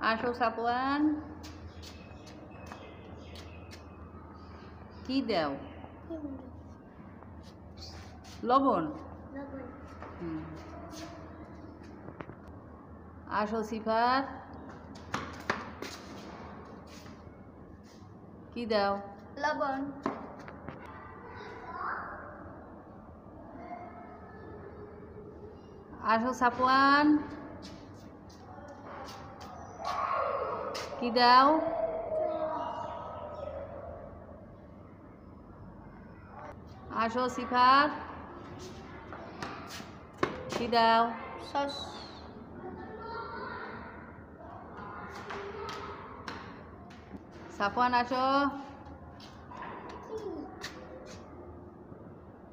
আসো সাপওয়ান, কি দাও? লবণ। আসো সিফাত, কি দাও? লবণ। আসো সাপওয়ান, কি দাও? আসো সিফাত, কি দাও? সস। সাফওয়ান আসো,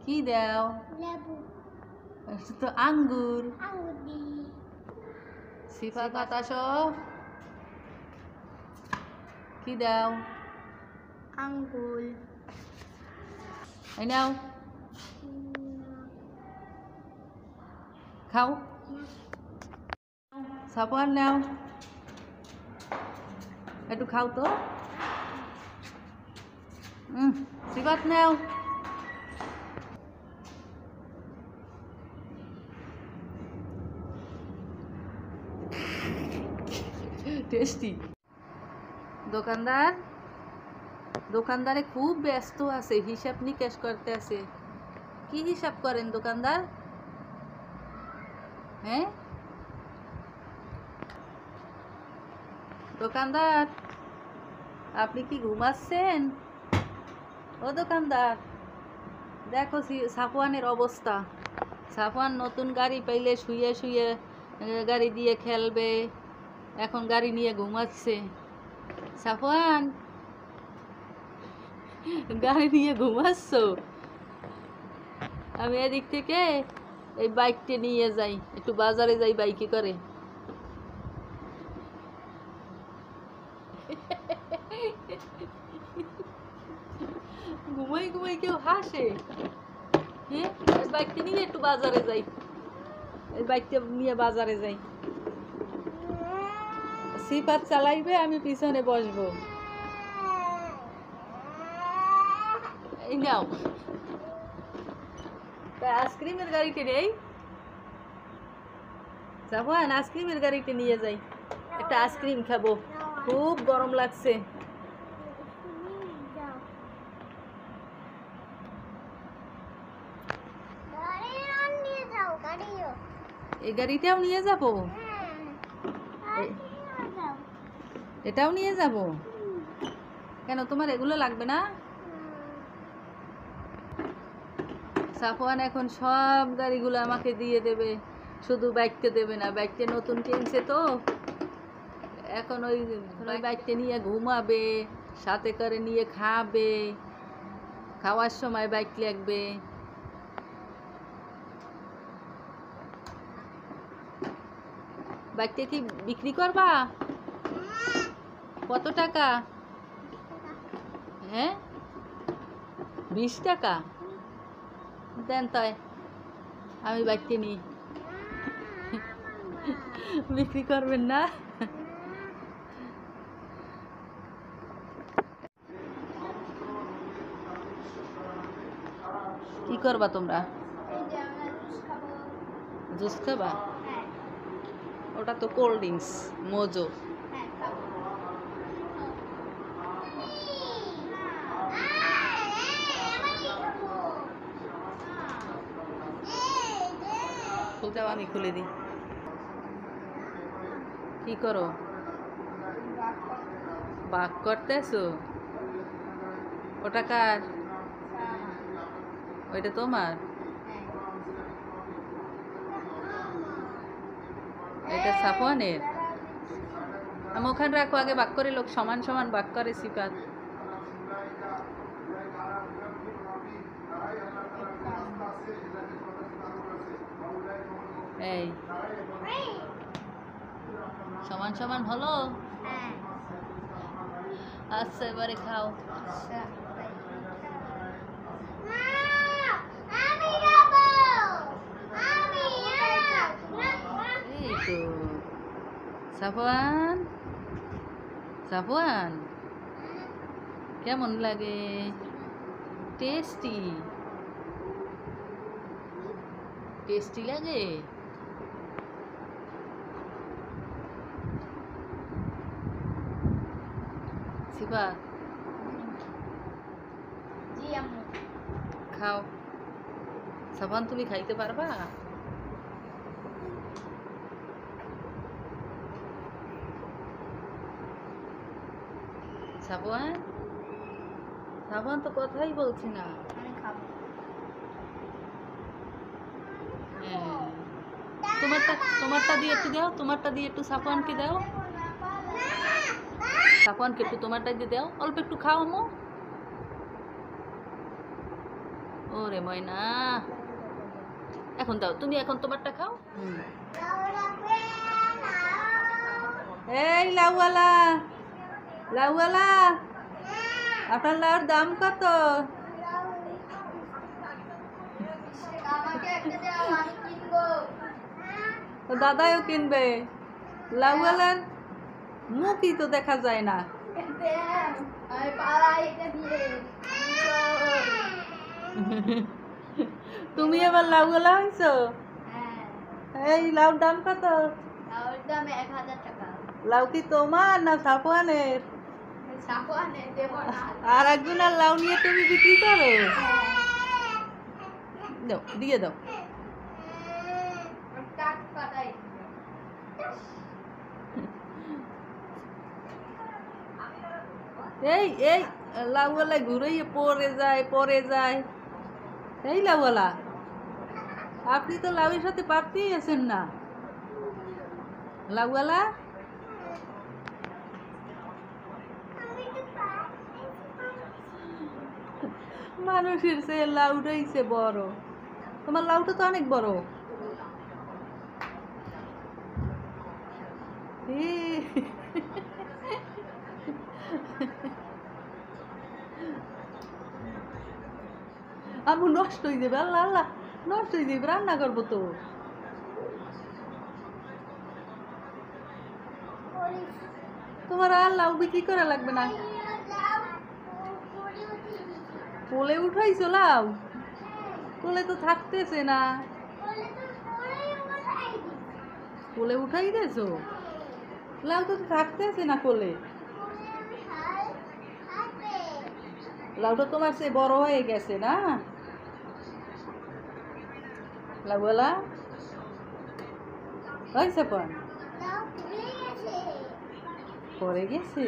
কি দাও? লেবু। তো আঙ্গুর। আঙুর দি। সিফাত আসো, কি দাও? আঙ্গুর। এই নাও, খাও। সাফওয়ান নাও, একটু খাও তো। সিফাত নাও। টেস্টি। দোকানদারে খুব ব্যস্ত আছে, হিসাব নিকাশ করতে আছে। কি হিসাব করেন দোকানদার? হ্যাঁ দোকানদার, আপনি কি ঘুমাচ্ছেন? ও দোকানদার, দেখো সাফওয়ানের অবস্থা। সাফওয়ান নতুন গাড়ি পাইলে শুয়ে শুয়ে গাড়ি দিয়ে খেলবে, এখন গাড়ি নিয়ে ঘুমাচ্ছে। সাফওয়ান, গাড়ি নিয়ে ঘুমাচ্ছ? আমি এদিক থেকে এই বাইকটা নিয়ে যাই, একটু বাজারে যাই বাইকে করে। ঘুমাই ঘুমাই কেউ হাসে? হ্যাঁ, বাইকটা নিয়ে একটু বাজারে যাই, এই বাইকটা নিয়ে বাজারে যাই। সিফাত চালাইবে, আমি পিছনে বসবো। এই নাও, আইসক্রিমের গাড়িতে নেই? যাবো আইসক্রিমের গাড়িতে নিয়ে যাই, একটা আইসক্রিম খাবো, খুব গরম লাগছে। এই গাড়িটাও নিয়ে যাবো, এটাও নিয়ে যাব। কেন, তোমার এগুলো লাগবে না? সাফওয়ান এখন সব গাড়িগুলো আমাকে দিয়ে দেবে, শুধু বাইকটা দেবে না। বাইকটা নতুন কিনছে তো, এখন ওই বাইকটা নিয়ে ঘুমাবে, সাথে করে নিয়ে খাবে, খাওয়ার সময় বাইক লাগবে। বাইকটা কি বিক্রি করবা? কত টাকা? হ্যাঁ, 20 টাকা দেন, তাই আমি বাইকটা নিই। বিক্রি করবেন না? কি করবা তোমরা? জুস খাবা? ওটা তো কোল্ড ড্রিঙ্কস, মোজো। খুলতে আমি খুলে দিই। কি করো? বাক করতেছো? ওটা কার? ওইটা তোমার? এটা সাফওয়ানের? আমি ওখানে রাখো, আগে বাক করে, লোক সমান সমান বাক করে। সিফাত, এই সমান সমান হলো? আচ্ছা, এবারে খাও। এই তো সাফওয়ান, সাফওয়ান কেমন লাগে? টেস্টি টেস্টি লাগে? শিবা জি আম্মু। খাও। সাফওয়ান তুমি খাইতে পারবা? সাফওয়ান সাফওয়ান তো কথাই বলছে না। আমি খাবো। হ্যাঁ। তোমারটা দিয়ে একটু দাও, তোমারটা দিয়ে একটু সাফওয়ানকে দাও। সাফওয়ানকে একটু তোমারটা দিয়ে দাও, অল্প একটু খাও আম্মু। ওরে ময়না, এখন দাও, তুমি এখন তোমারটা খাও। এই লাউওয়ালা, লাউওয়ালা, আপনার লাউর দাম কত? আমাকে একটা দাও, আমি কিনবো। তো দাদাও কিনবে। লাউওয়ালার মুখই তো দেখা যায় না। আমি পালাই এটা দিয়ে। তুমি এবার লাউওয়ালা হয়েছো? হ্যাঁ। এই লাউর দাম কত? লাউর দাম 1000 টাকা। লাউ কি তোমার না সাফওয়ানের? সাফওয়ানে দেব না। আর একজনের লাউ নিয়ে তুমি বিক্রি করো? দাও, দিয়ে দাও। কাট কাটাই। এই এই লাউওয়ালা ঘুরে পড়ে যায়। এই লাউওয়ালা, আপনি তো লাউয়ের সাথে পারতেই আছেন না। লাউওয়ালা, মানুষের চেয়ে লাউটাই সে বড়। তোমার লাউটা তো অনেক বড়। ই, আম্মু নষ্ট হয়ে যাবে, আল্লাহ আল্লাহ, নষ্ট হয়ে যাবে, রান্না করবো তো। তোমার আর লাউ বিক্রি করা লাগবে না। কোলে উঠাইছো লাউ? কোলে তো থাকতেছে না। কোলে উঠাই দিয়েছো? লাউ তো থাকতেছে না কোলে। লাউটা তোমার সে বড় হয়ে গেছে না? লাউওয়ালা হয়েছে পর পড়ে গেছে।